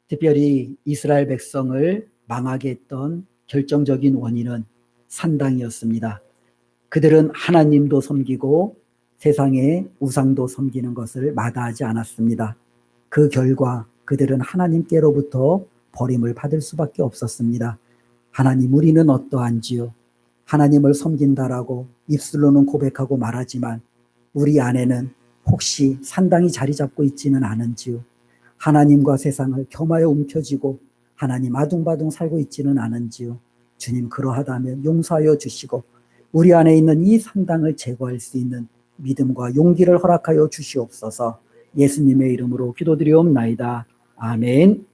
특별히 이스라엘 백성을 망하게 했던 결정적인 원인은 산당이었습니다. 그들은 하나님도 섬기고 세상의 우상도 섬기는 것을 마다하지 않았습니다. 그 결과 그들은 하나님께로부터 버림을 받을 수밖에 없었습니다. 하나님, 우리는 어떠한지요? 하나님을 섬긴다라고 입술로는 고백하고 말하지만 우리 안에는 혹시 산당이 자리 잡고 있지는 않은지요? 하나님과 세상을 겸하여 움켜쥐고 하나님 아둥바둥 살고 있지는 않은지요? 주님, 그러하다면 용서하여 주시고 우리 안에 있는 이 산당을 제거할 수 있는 믿음과 용기를 허락하여 주시옵소서. 예수님의 이름으로 기도드리옵나이다. 아멘.